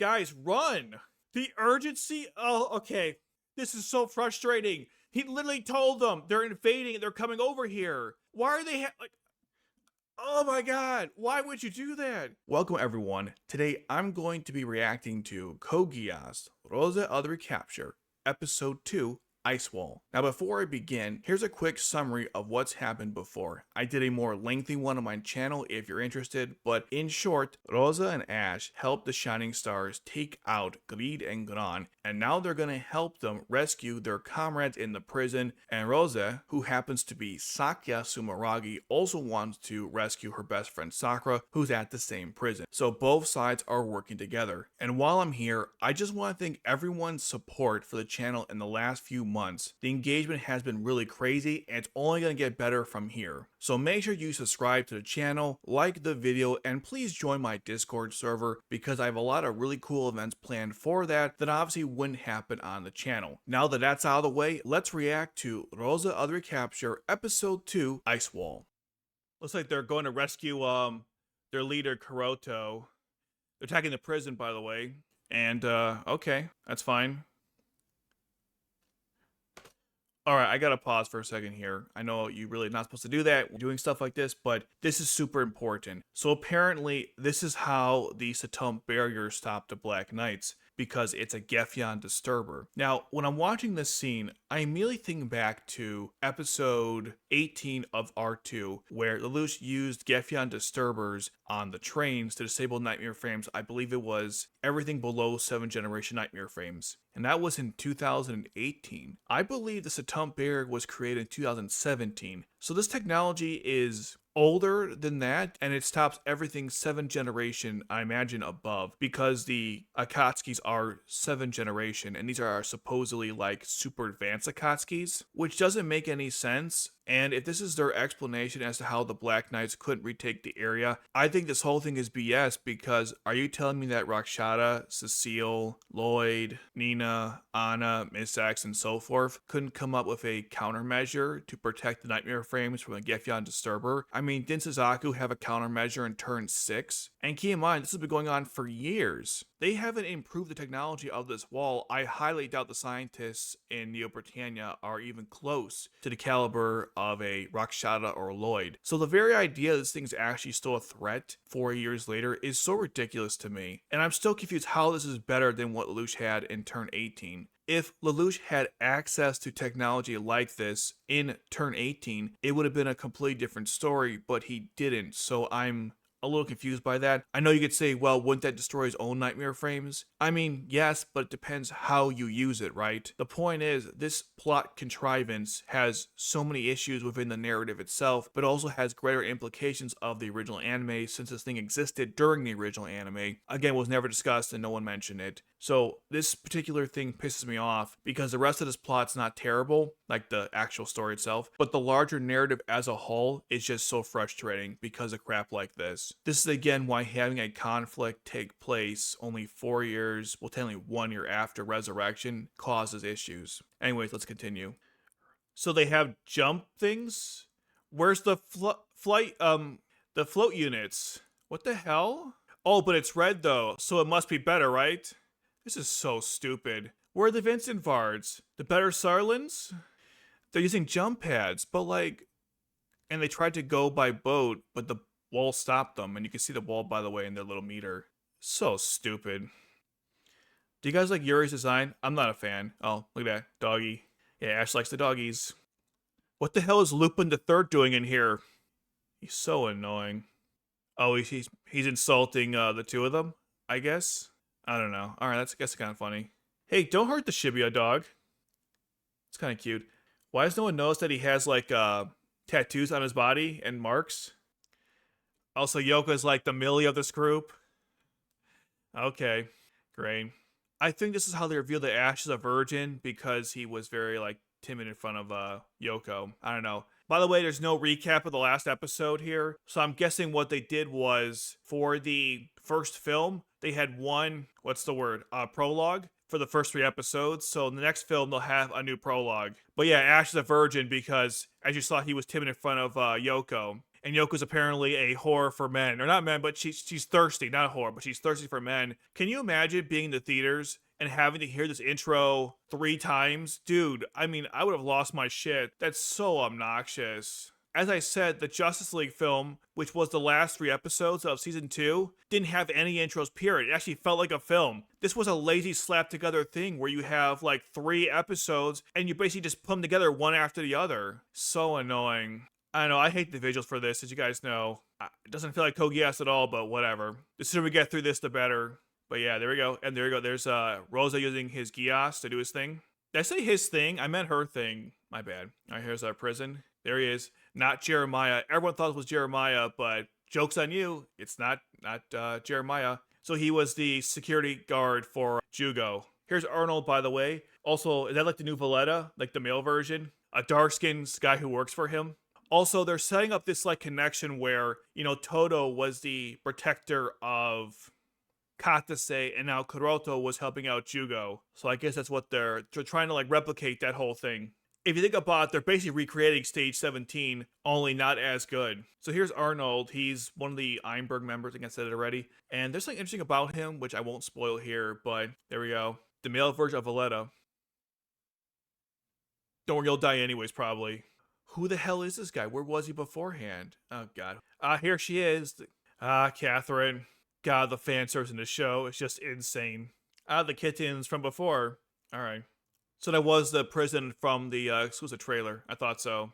Guys, run! The urgency? Oh, okay. This is so frustrating. He literally told them they're invading and they're coming over here. Why are they like, oh my god, why would you do that? Welcome everyone. Today I'm going to be reacting to Kogias Roze of the Recapture, Episode 2, Ice Wall. Now before I begin, here's a quick summary of what's happened before. I did a more lengthy one on my channel if you're interested, but in short, Roze and Ash helped the Shining Stars take out Greed and Gran, and now they're gonna help them rescue their comrades in the prison, and Roze, who happens to be Sakya Sumeragi, also wants to rescue her best friend Sakura, who's at the same prison. So both sides are working together. And while I'm here, I just want to thank everyone's support for the channel in the last few months. The engagement has been really crazy and it's only going to get better from here. So make sure you subscribe to the channel, like the video, and please join my Discord server because I have a lot of really cool events planned for that obviously wouldn't happen on the channel. Now that that's out of the way, let's react to Roze of the Recapture Episode 2, Ice Wall. Looks like they're going to rescue their leader Kuroto. They're attacking the prison, by the way. And okay, that's fine. Alright, I gotta pause for a second here. I know you're really not supposed to do that, doing stuff like this, but this is super important. So apparently, this is how the Satum barrier stopped the Black Knights, because it's a Gefyan disturber. Now, when I'm watching this scene, I immediately think back to episode 18 of R2, where Lelouch used Gefyan disturbers on the trains to disable nightmare frames. I believe it was everything below 7th generation nightmare frames. And that was in 2018. I believe the Satum barrier was created in 2017. So this technology is older than that, and it stops everything 7th generation, I imagine, above, because the Akatskis are 7th generation, and these are supposedly like super advanced Akatskis, which doesn't make any sense. And if this is their explanation as to how the Black Knights couldn't retake the area, I think this whole thing is BS, because are you telling me that Rakshata, Cecile, Lloyd, Nina, Anna, Miss X, and so forth couldn't come up with a countermeasure to protect the nightmare frames from a Gefyan disturber? I mean, didn't Suzaku have a countermeasure in turn 6? And keep in mind, this has been going on for years. They haven't improved the technology of this wall. I highly doubt the scientists in Neo Britannia are even close to the caliber of a Rakshata or Lloyd. So the very idea this thing's actually still a threat 4 years later is so ridiculous to me. And I'm still confused how this is better than what Lelouch had in turn 18. If Lelouch had access to technology like this in turn 18, it would have been a completely different story, but he didn't. So I'm a little confused by that. I know you could say, well, wouldn't that destroy his own nightmare frames? I mean, yes, but it depends how you use it, right? The point is, this plot contrivance has so many issues within the narrative itself, but also has greater implications of the original anime, since this thing existed during the original anime. Again, was never discussed and no one mentioned it. So this particular thing pisses me off because the rest of this plot's not terrible, like the actual story itself, but the larger narrative as a whole is just so frustrating because of crap like this. This is again why having a conflict take place only 4 years, well technically 1 year after Resurrection, causes issues. Anyways, let's continue. So they have jump things? Where's the the float units? What the hell? Oh, but it's red though, so it must be better, right? This is so stupid. Where are the Vincent Vards? The better Sarlins? They're using jump pads, but like, and they tried to go by boat, but the wall stopped them, and you can see the wall, by the way, in their little meter. So stupid. Do you guys like Yuri's design? I'm not a fan. Oh, look at that. Doggy. Yeah, Ash likes the doggies. What the hell is Lupin the Third doing in here? He's so annoying. Oh, he's insulting the two of them, I guess? I don't know. Alright, that's I guess kind of funny. Hey, don't hurt the Shibuya dog. It's kind of cute. Why has no one noticed that he has like tattoos on his body and marks? Also, Yoko's like the Millie of this group. Okay, great. I think this is how they reveal that Ash is a virgin, because he was very like timid in front of Yoko. I don't know. By the way, there's no recap of the last episode here, so I'm guessing what they did was, for the first film, they had one, what's the word, prologue for the first 3 episodes, so in the next film they'll have a new prologue. But yeah, Ash is a virgin because, as you saw, he was timid in front of Yoko. and Yoko's apparently a whore for men, or not men, but she's thirsty, not a whore, but she's thirsty for men. Can you imagine being in the theaters and having to hear this intro 3 times? Dude, I mean, I would have lost my shit. That's so obnoxious. As I said, the Justice League film, which was the last 3 episodes of season 2, didn't have any intros, period. It actually felt like a film. This was a lazy slap together thing where you have like 3 episodes and you basically just put them together one after the other. So annoying. I know, I hate the visuals for this, as you guys know. It doesn't feel like Kogias at all, but whatever. The sooner we get through this, the better. But yeah, there we go. And there we go. There's Roze using his Gias to do his thing. Did I say his thing? I meant her thing. My bad. All right, here's our prison. There he is. Not Jeremiah. Everyone thought it was Jeremiah, but joke's on you. It's not Jeremiah. So he was the security guard for Jugo. Here's Arnold, by the way. Also, is that like the new Valletta? Like the male version? A dark-skinned guy who works for him? Also, they're setting up this like connection where, you know, Todo was the protector of Katase, and now Kuroto was helping out Jugo. So I guess that's what they're trying to like replicate that whole thing. If you think about it, they're basically recreating Stage 17, only not as good. So here's Arnold. He's one of the Einberg members. I think I said it already. And there's something interesting about him, which I won't spoil here, but there we go. The male version of Valletta. Don't worry, you'll die anyways, probably. Who the hell is this guy? Where was he beforehand? Oh, God. Here she is. Catherine. God, the fan service in the show is just insane. The kittens from before. All right. So that was the prison from the exclusive trailer. I thought so.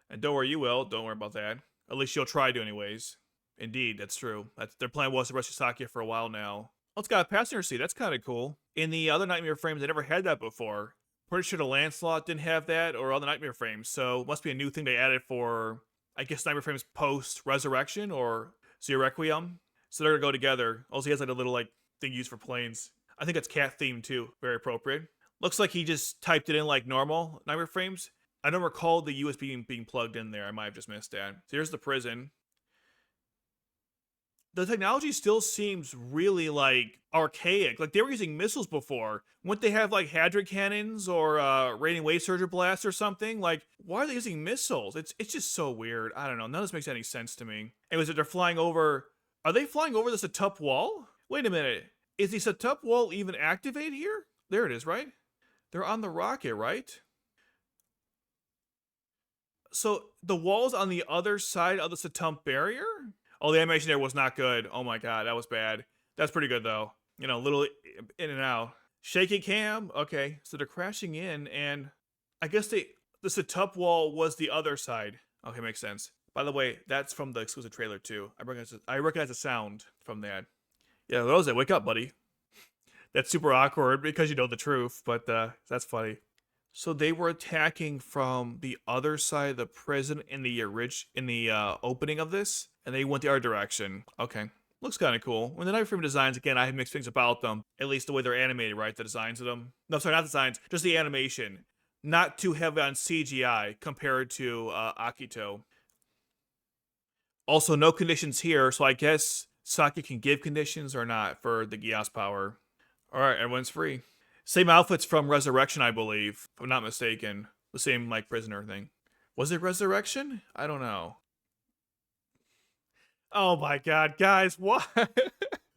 And don't worry, you will. Don't worry about that. At least you'll try to anyways. Indeed, that's true. Their plan was to rescue Sakia for a while now. Oh, it's got a passenger seat. That's kind of cool. In the other Nightmare frames, they never had that before. Pretty sure the Lancelot didn't have that, or all the Nightmare frames. So it must be a new thing they added for, I guess, Nightmare frames post-Resurrection or Zero Requiem. So they're gonna go together. Also, he has like a little like thing used for planes. I think it's cat themed too. Very appropriate. Looks like he just typed it in like normal Nightmare frames. I don't recall the USB being plugged in there. I might have just missed that. So here's the prison. The technology still seems really like archaic. Like they were using missiles before. Wouldn't they have like Hadron cannons or radiant wave surger blast or something? Like, why are they using missiles? It's just so weird. I don't know. None of this makes any sense to me. Anyways, they're flying over. Are they flying over the Satup wall? Wait a minute. Is the Satup wall even activated here? There it is, right? They're on the rocket, right? So the wall's on the other side of the Satup barrier? Oh, the animation there was not good. Oh my god, that was bad. That's pretty good though. You know, little in and out. Shaky cam. Okay, so they're crashing in, and I guess the Satup wall was the other side. Okay, makes sense. By the way, that's from the exclusive trailer too. I recognize the sound from that. Yeah, Roze, wake up, buddy. That's super awkward because you know the truth, but that's funny. So they were attacking from the other side of the prison in the opening of this, and they went the other direction. Okay, looks kind of cool. When the Night Frame designs, again, I have mixed things about them. At least the way they're animated, right? The designs of them. No, sorry, not designs, just the animation. Not too heavy on CGI compared to Akito. Also, no conditions here, so I guess Saki can give conditions or not for the Gias power. Alright, everyone's free. Same outfits from Resurrection, I believe, if I'm not mistaken. The same, like, prisoner thing. Was it Resurrection? I don't know. Oh my god, guys, what?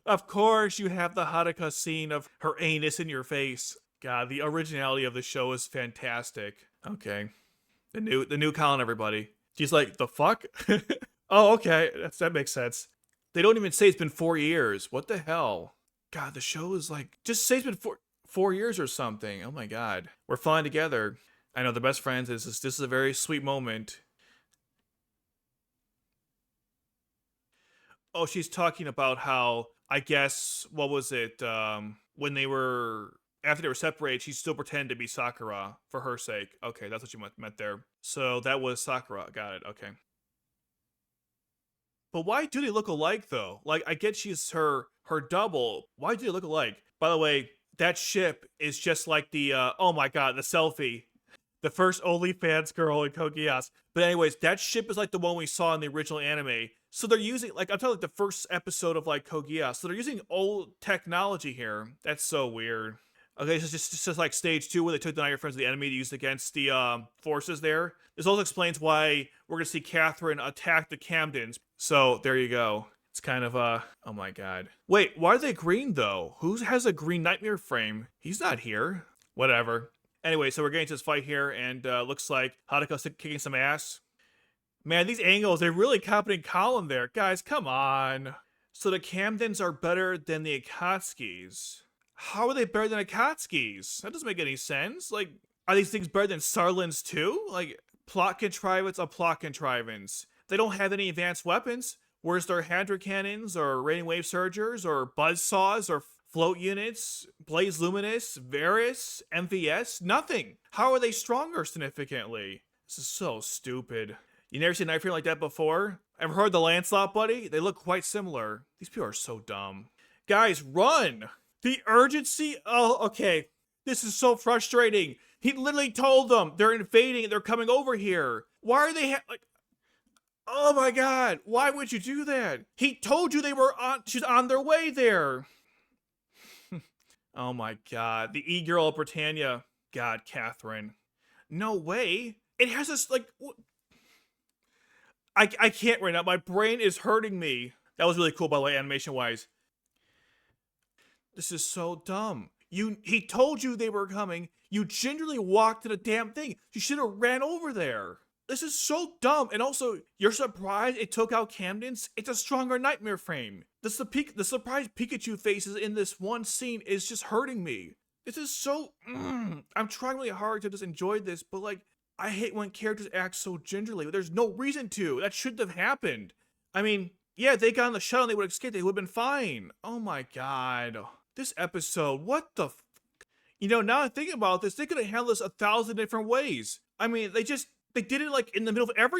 Of course you have the Haruka scene of her anus in your face. God, the originality of the show is fantastic. Okay. The new Colin, everybody. She's like, the fuck? Oh, okay, that makes sense. They don't even say it's been 4 years. What the hell? God, the show is like, just say it's been 4 years or something. Oh my god. We're flying together. I know, the best friends. This is a very sweet moment. Oh, she's talking about how, I guess, what was it? When they were, after they were separated, she still pretended to be Sakura for her sake. Okay, that's what you meant there. So that was Sakura. Got it. Okay. But why do they look alike though? Like, I get she's her double. Why do they look alike? By the way, that ship is just like the oh my god, the selfie. The first OnlyFans girl in Code Geass. But anyways, that ship is like the one we saw in the original anime. So they're using, like, I'm talking like the first episode of like Code Geass. So they're using old technology here. That's so weird. Okay, so it's just like stage 2 where they took the Night Friends of the enemy to use against the forces there. This also explains why we're gonna see Catherine attack the Camdens. So there you go. It's kind of oh my god. Wait, why are they green though? Who has a green nightmare frame? He's not here. Whatever. Anyway, so we're getting to this fight here, and looks like Haruka's kicking some ass. Man, these angles, they're really copying Colin there. Guys, come on. So the Camdens are better than the Akatskis. How are they better than Akatskis? That doesn't make any sense. Like, are these things better than Sarlins too? Like, plot contrivance of plot contrivance. They don't have any advanced weapons. Where's their Hadra cannons, or radiant wave surgers, or buzz saws, or float units, Blaze Luminous, Varus, MVS? Nothing. How are they stronger significantly? This is so stupid. You never seen a knife frame like that before? Ever heard the Lancelot buddy? They look quite similar. These people are so dumb. Guys, run! The urgency? Oh, okay. This is so frustrating. He literally told them they're invading and they're coming over here. Why are they like? Oh my god! Why would you do that? He told you they were she's on their way there. Oh my god, the e-girl of Britannia. God, Catherine. No way. It has this like. I can't right now. My brain is hurting me. That was really cool, by the way, animation-wise. This is so dumb. He told you they were coming. You gingerly walked to the damn thing. You should have ran over there. This is so dumb. And also, you're surprised it took out Camden's? It's a stronger nightmare frame. The surprise Pikachu faces in this one scene is just hurting me. This is so... I'm trying really hard to just enjoy this, but like, I hate when characters act so gingerly. There's no reason to. That shouldn't have happened. I mean, yeah, they got on the shuttle and they would have escaped. They would have been fine. Oh my god. This episode, what the You know, now I'm thinking about this, they could have handled this 1,000 different ways. I mean, they did it like in the middle of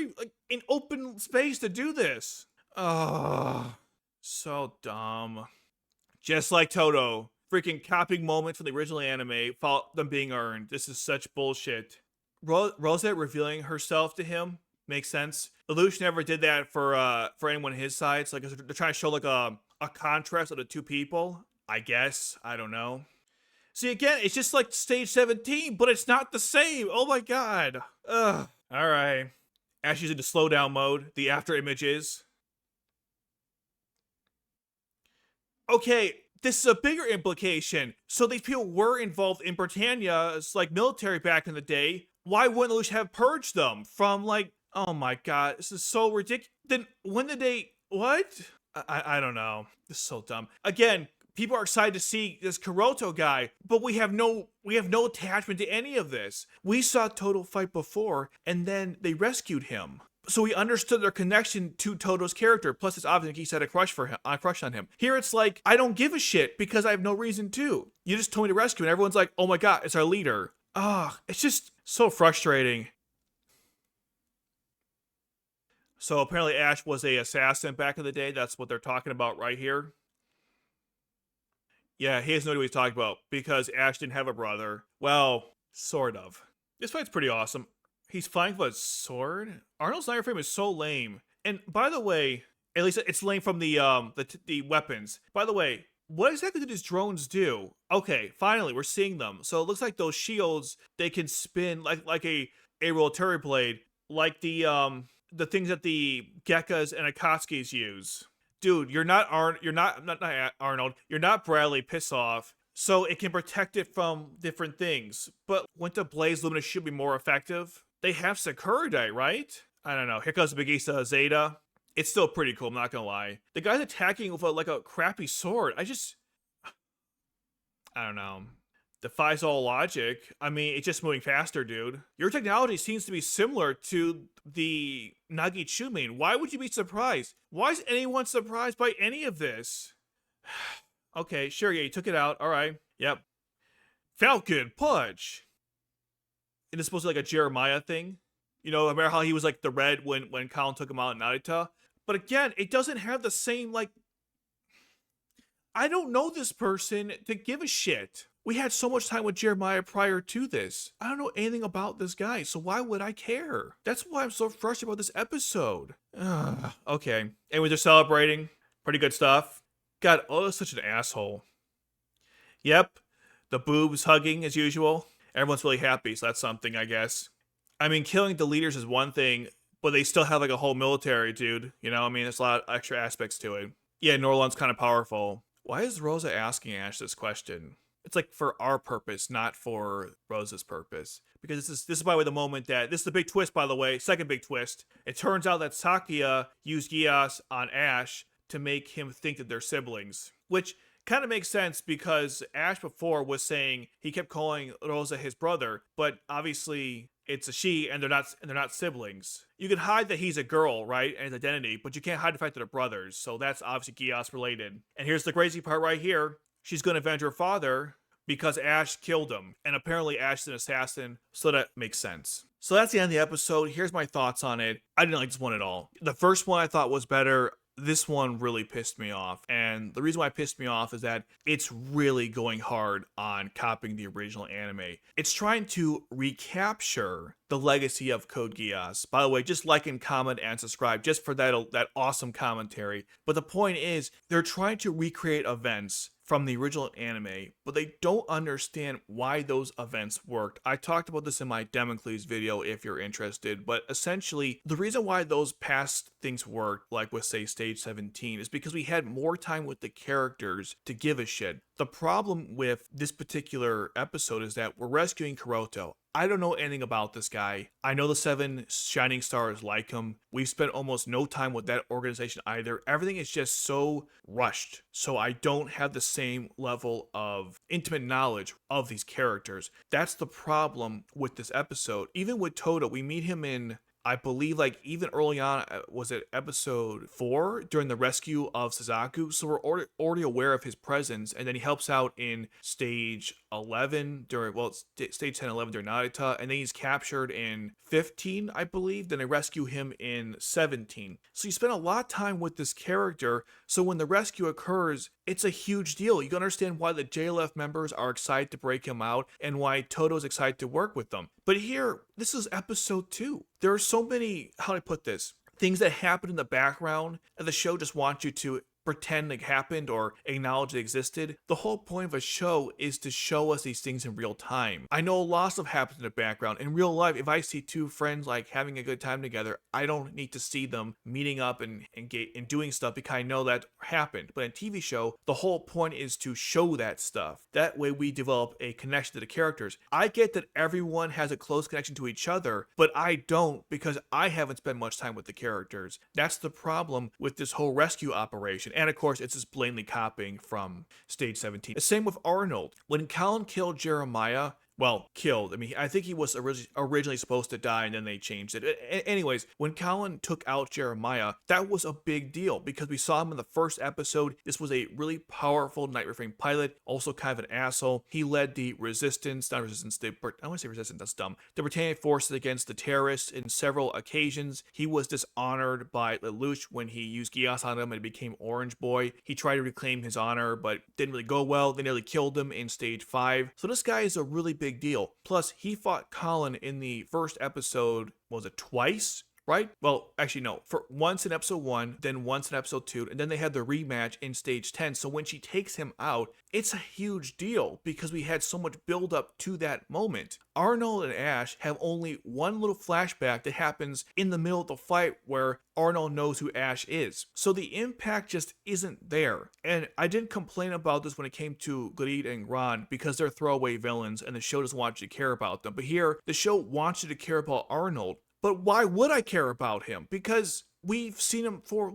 in open space to do this. Ugh. So dumb. Just like Toto. Freaking copying moments from the original anime, without them being earned. This is such bullshit. Roze revealing herself to him makes sense. Lelouch never did that for anyone on his side. So like they're trying to show like a contrast of the two people. I guess. I don't know. See, again, it's just like stage 17, but it's not the same. Oh my god. Ugh. Alright. Ashley's into slowdown mode. The after image is. Okay, this is a bigger implication. So these people were involved in Britannia's like military back in the day. Why wouldn't Lelouch have purged them from like, oh my god, this is so ridiculous. Then when did they, what? I don't know. This is so dumb. Again, people are excited to see this Kuroto guy, but we have no attachment to any of this. We saw Toto fight before, and then they rescued him. So we understood their connection to Toto's character. Plus, it's obvious he said a crush on him. Here it's like, I don't give a shit because I have no reason to. You just told me to rescue, and everyone's like, oh my god, it's our leader. It's just so frustrating. So apparently Ash was an assassin back in the day. That's what they're talking about right here. Yeah, he has no idea what he's talking about because Ash didn't have a brother. Well, sort of. This fight's pretty awesome. He's fighting with a sword? Arnold's Nightmare Frame is so lame. And by the way, at least it's lame from the weapons. By the way, what exactly did his drones do? Okay, finally, we're seeing them. So it looks like those shields, they can spin like a rotary blade, like the things that the Gekkas and Akatskis use. Dude, you're not Arnold. You're not Bradley. Piss off. So it can protect it from different things. But wouldn't the Blaze Luminous should be more effective? They have Sakuradai, right? I don't know. Here comes Begisa Zeta. It's still pretty cool, I'm not gonna lie. The guy's attacking with like a crappy sword. I don't know. Defies all logic. I mean, it's just moving faster, dude. Your technology seems to be similar to the Nagi Chumin. Why would you be surprised? Why is anyone surprised by any of this? Okay, sure, yeah, you took it out. Alright. Yep. Falcon Punch! It is supposed to be like a Jeremiah thing. You know, remember how he was like the red when Colin took him out in Narita? But again, it doesn't have the same, like... I don't know this person to give a shit. We had so much time with Jeremiah prior to this. I don't know anything about this guy, so why would I care? That's why I'm so frustrated about this episode. Okay. Anyway, they're celebrating. Pretty good stuff. God, Oda's such an asshole. Yep. The boobs hugging as usual. Everyone's really happy, so that's something, I guess. I mean, killing the leaders is one thing, but they still have like a whole military, dude. You know, I mean, there's a lot of extra aspects to it. Yeah, Norlon's kind of powerful. Why is Rosa asking Ash this question? It's like for our purpose, not for Rosa's purpose. Because this is by the way the moment that this is the big twist, by the way, second big twist. It turns out that Sakia used Gias on Ash to make him think that they're siblings, which kind of makes sense because Ash before was saying he kept calling Rosa his brother, but obviously it's a she and they're not siblings. You can hide that he's a girl, right, and his identity, but you can't hide the fact that they're brothers. So that's obviously Gias related. And here's the crazy part right here. She's going to avenge her father because Ash killed him. And apparently Ash is an assassin, so that makes sense. So that's the end of the episode. Here's my thoughts on it. I didn't like this one at all. The first one I thought was better. This one really pissed me off. And the reason why it pissed me off is that it's really going hard on copying the original anime. It's trying to recapture the legacy of Code Geass. By the way, just like and comment and subscribe just for that awesome commentary. But the point is, they're trying to recreate events from the original anime, but they don't understand why those events worked. I talked about this in my Democles video if you're interested, but essentially, the reason why those past things worked, like with say Stage 17, is because we had more time with the characters to give a shit. The problem with this particular episode is that we're rescuing Kuroto. I don't know anything about this guy. I know the 7 Shining Stars like him. We've spent almost no time with that organization either. Everything is just so rushed. So I don't have the same level of intimate knowledge of these characters. That's the problem with this episode. Even with Toto, we meet him in, I believe, like even early on, was it episode 4 during the rescue of Suzaku? So we're already aware of his presence, and then he helps out in stage 11 during, well, stage 10, 11 during Narita, and then he's captured in 15, I believe. Then they rescue him in 17. So you spend a lot of time with this character. So when the rescue occurs, it's a huge deal. You can understand why the JLF members are excited to break him out and why Toto's excited to work with them. But here, this is episode 2. There are so many, how do I put this, things that happen in the background and the show just wants you to pretend it happened or acknowledge they existed. The whole point of a show is to show us these things in real time. I know a lot of stuff happens in the background. In real life, if I see 2 friends like having a good time together, I don't need to see them meeting up and doing stuff because I know that happened. But in a TV show, the whole point is to show that stuff. That way we develop a connection to the characters. I get that everyone has a close connection to each other, but I don't because I haven't spent much time with the characters. That's the problem with this whole rescue operation. And of course, it's just blatantly copying from Stage 17. The same with Arnold. When Colin killed Jeremiah, well, killed. I mean, I think he was originally supposed to die and then they changed it. Anyways, when Colin took out Jeremiah, that was a big deal because we saw him in the first episode. This was a really powerful Night Refrain pilot, also kind of an asshole. He led the resistance, not resistance, I want to say resistance, that's dumb. The Britannic forces against the terrorists in several occasions. He was dishonored by Lelouch when he used Gias on him and became Orange Boy. He tried to reclaim his honor, but didn't really go well. They nearly killed him in Stage 5. So this guy is a really big deal. Plus, he fought Colin in the first episode, was it twice? Right? Well, actually, no. For once in episode 1, then once in episode 2, and then they had the rematch in stage 10. So when she takes him out, it's a huge deal because we had so much build up to that moment. Arnold and Ash have only one little flashback that happens in the middle of the fight where Arnold knows who Ash is. So the impact just isn't there. And I didn't complain about this when it came to Gleed and Ron because they're throwaway villains and the show doesn't want you to care about them. But here, the show wants you to care about Arnold. But why would I care about him? Because we've seen him for,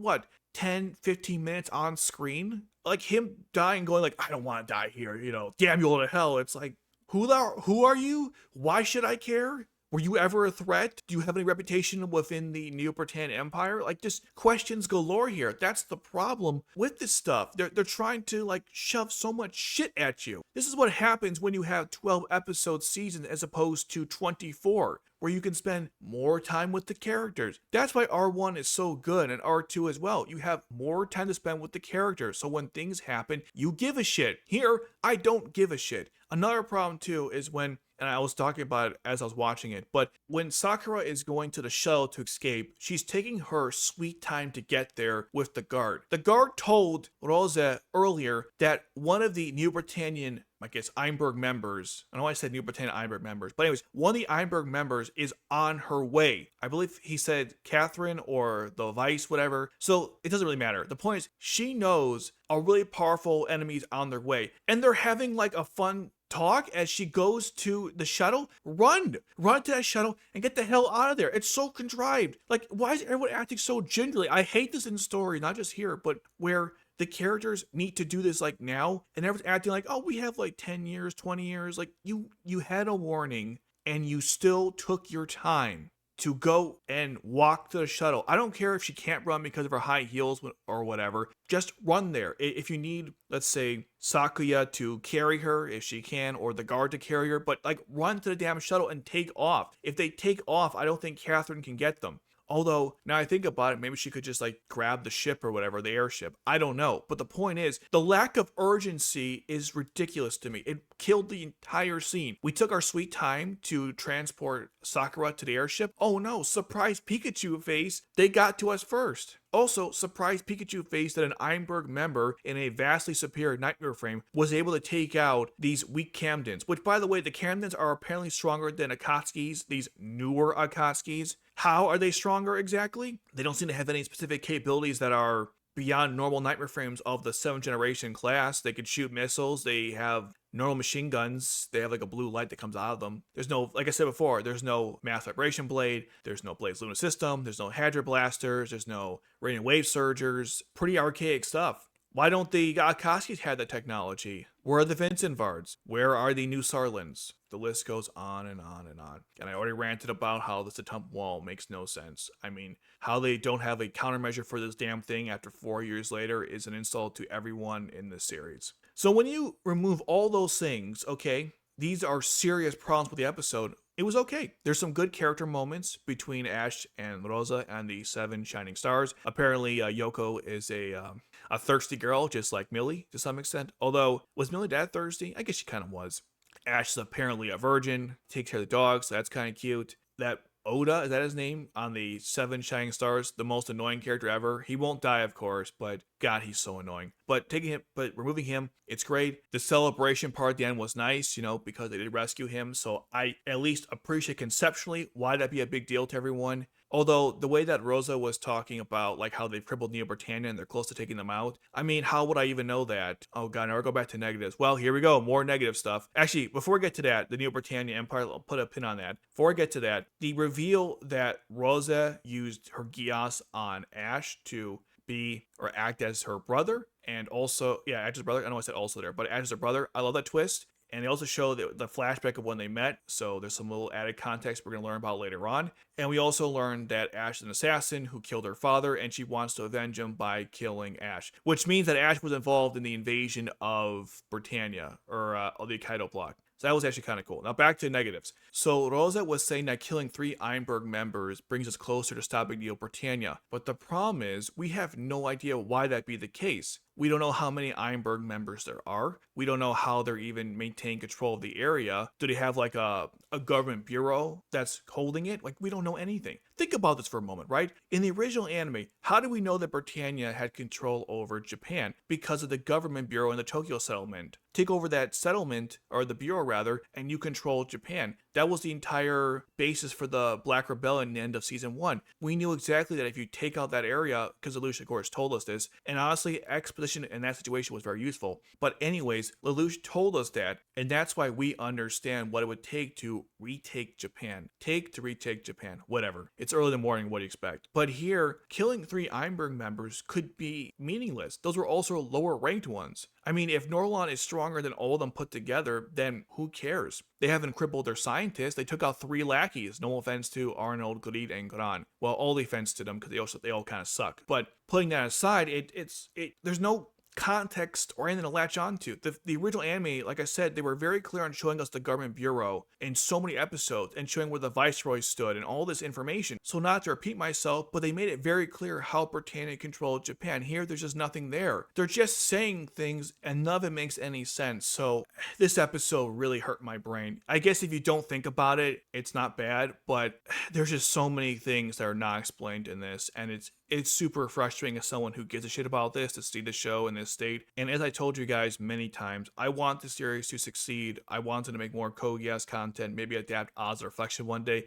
10, 15 minutes on screen? Like, him dying, going like, I don't want to die here, damn you all to hell. It's like, who are you? Why should I care? Were you ever a threat? Do you have any reputation within the Neo-Britannian Empire? Like, just questions galore here. That's the problem with this stuff. They're trying to, shove so much shit at you. This is what happens when you have 12 episode seasons as opposed to 24, where you can spend more time with the characters. That's why R1 is so good and R2 as well. You have more time to spend with the characters. So when things happen, you give a shit. Here, I don't give a shit. Another problem too is when and I was talking about it as I was watching it, but when Sakura is going to the shuttle to escape, she's taking her sweet time to get there with the guard. The guard told Roze earlier that one of the New Britannian, I guess, Einberg members, I know I said New Britannia Einberg members, but anyways, one of the Einberg members is on her way. I believe he said Catherine or the Vice, whatever. So it doesn't really matter. The point is, she knows a really powerful enemy's on their way, and they're having like a fun talk as she goes to the shuttle. Run to that shuttle and get the hell out of there. It's so contrived. Like, why is everyone acting so gingerly? I hate this in story, not just here, but where the characters need to do this like now, and everyone's acting like, oh, we have like 10 years, 20 years. Like, you had a warning and you still took your time to go and walk to the shuttle. I don't care if she can't run because of her high heels or whatever. Just run there. If you need, let's say, Sakuya to carry her, if she can, or the guard to carry her, but like, run to the damn shuttle and take off. If they take off, I don't think Catherine can get them. Although, now I think about it, maybe she could just like grab the ship or whatever, the airship. I don't know. But the point is, the lack of urgency is ridiculous to me. It killed the entire scene. We took our sweet time to transport Sakura to the airship. Oh no, surprise Pikachu face. They got to us first. Also, surprise Pikachu face that an Einberg member in a vastly superior nightmare frame was able to take out these weak Camdens, which, by the way, the Camdens are apparently stronger than Akatsuki's, these newer Akatsuki's. How are they stronger exactly? They don't seem to have any specific capabilities that are beyond normal nightmare frames of the 7th generation class. They can shoot missiles, they have normal machine guns, they have like a blue light that comes out of them. There's no, like I said before, there's no mass vibration blade, there's no Blaze Luna system, there's no Hadra blasters, there's no radiant wave surgers. Pretty archaic stuff. Why don't the Akatsuki's have that technology? Where are the Vincent Vards? Where are the new Sarlins? The list goes on and on and on. And I already ranted about how the Satump wall makes no sense. I mean, how they don't have a countermeasure for this damn thing after 4 years later is an insult to everyone in this series. So when you remove all those things, okay, these are serious problems with the episode. It was okay. There's some good character moments between Ash and Roze and the 7 Shining Stars. Apparently, Yoko is a thirsty girl, just like Millie to some extent. Although, was Millie that thirsty? I guess she kind of was. Ash is apparently a virgin, takes care of the dog, so that's kind of cute. That Oda, is that his name? On the 7 Shining Stars, the most annoying character ever. He won't die, of course, but God, he's so annoying. But removing him, it's great. The celebration part at the end was nice, because they did rescue him. So I at least appreciate conceptually why that'd be a big deal to everyone. Although the way that Roze was talking about like how they've crippled Neo Britannia and they're close to taking them out, I mean, how would I even know that? Oh god, now I go back to negatives. Well, here we go, more negative stuff. Actually, before we get to that, the Neo Britannia Empire, I'll put a pin on that. Before I get to that, the reveal that Roze used her Gias on Ash to be or act as her brother, and also, yeah, Ash's brother. I know I said also there, but Ash's brother. I love that twist. And they also show the flashback of when they met, so there's some little added context we're going to learn about later on. And we also learned that Ash is an assassin who killed her father, and she wants to avenge him by killing Ash. Which means that Ash was involved in the invasion of Britannia, or the Kaido block. So that was actually kind of cool. Now back to negatives. So Roze was saying that killing 3 Einberg members brings us closer to stopping Neo Britannia. But the problem is, we have no idea why that be the case. We don't know how many Einberg members there are. We don't know how they're even maintaining control of the area. Do they have like a government bureau that's holding it? Like, we don't know anything. Think about this for a moment, right? In the original anime, how do we know that Britannia had control over Japan? Because of the government bureau in the Tokyo settlement. Take over that settlement, or the bureau rather, and you control Japan. That was the entire basis for the Black Rebellion in the end of season 1. We knew exactly that if you take out that area, because Lelouch of course told us this, and honestly, exposition in that situation was very useful. But anyways, Lelouch told us that, and that's why we understand what it would take to retake Japan. To retake Japan, whatever. It's early in the morning, what do you expect? But here, killing 3 Einberg members could be meaningless. Those were also lower ranked ones. I mean, if Norlon is stronger than all of them put together, then who cares? They haven't crippled their scientists. They took out 3 lackeys. No offense to Arnold, Grid, and Gran. Well, all the offense to them because they all kind of suck. But putting that aside, there's no context or anything to latch onto. The original anime, like I said, they were very clear on showing us the government bureau in so many episodes and showing where the viceroy stood and all this information. So not to repeat myself, but they made it very clear how Britannia controlled Japan. Here, there's just nothing there. They're just saying things and none of it makes any sense. So this episode really hurt my brain. I guess if you don't think about it, it's not bad, but there's just so many things that are not explained in this, and it's super frustrating as someone who gives a shit about this to see the show in this state. And as I told you guys many times, I want the series to succeed. I wanted to make more Code Geass content, maybe adapt Oz Reflection one day.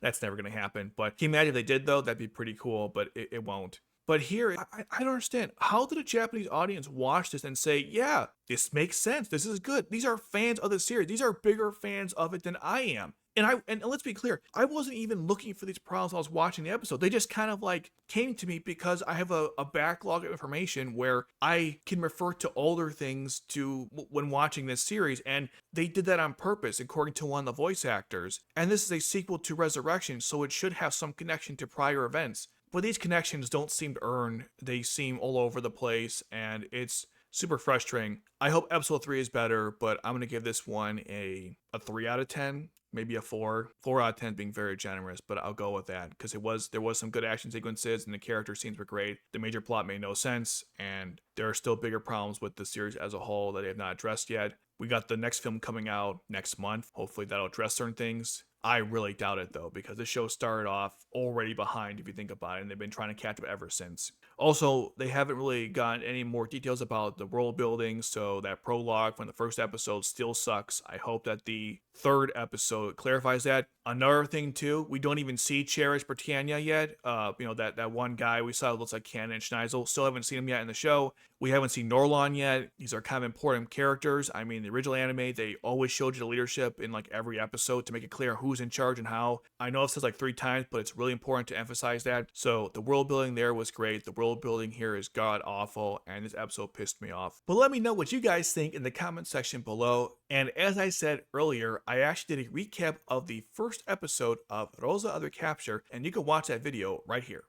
That's never going to happen. But can you imagine if they did, though? That'd be pretty cool, but it won't. But here, I don't understand. How did a Japanese audience watch this and say, yeah, this makes sense. This is good. These are fans of the series. These are bigger fans of it than I am. And let's be clear, I wasn't even looking for these problems while I was watching the episode. They just kind of like came to me because I have a backlog of information where I can refer to older things to when watching this series. And they did that on purpose, according to one of the voice actors. And this is a sequel to Resurrection, so it should have some connection to prior events. But these connections don't seem to earn. They seem all over the place, and it's super frustrating. I hope episode 3 is better, but I'm going to give this one a 3 out of 10. Maybe a 4 out of 10 being very generous, but I'll go with that because there was some good action sequences and the character scenes were great. The major plot made no sense, and there are still bigger problems with the series as a whole that they have not addressed yet. We got the next film coming out next month. Hopefully that'll address certain things. I really doubt it though, because the show started off already behind if you think about it, and they've been trying to catch up ever since. Also, they haven't really gotten any more details about the world building, so that prologue from the first episode still sucks. I hope that the third episode clarifies that. Another thing too, we don't even see Cherish Britannia yet. That one guy we saw looks like Canon Schneisel. Still haven't seen him yet in the show. We haven't seen Norlon yet. These are kind of important characters. I mean, the original anime, they always showed you the leadership in like every episode to make it clear who's in charge and how. I know it says like 3 times, but it's really important to emphasize that. So the world building there was great. The world building here is god awful, and this episode pissed me off. But let me know what you guys think in the comment section below. And as I said earlier, I actually did a recap of the first episode of Roze, Recapture, and you can watch that video right here.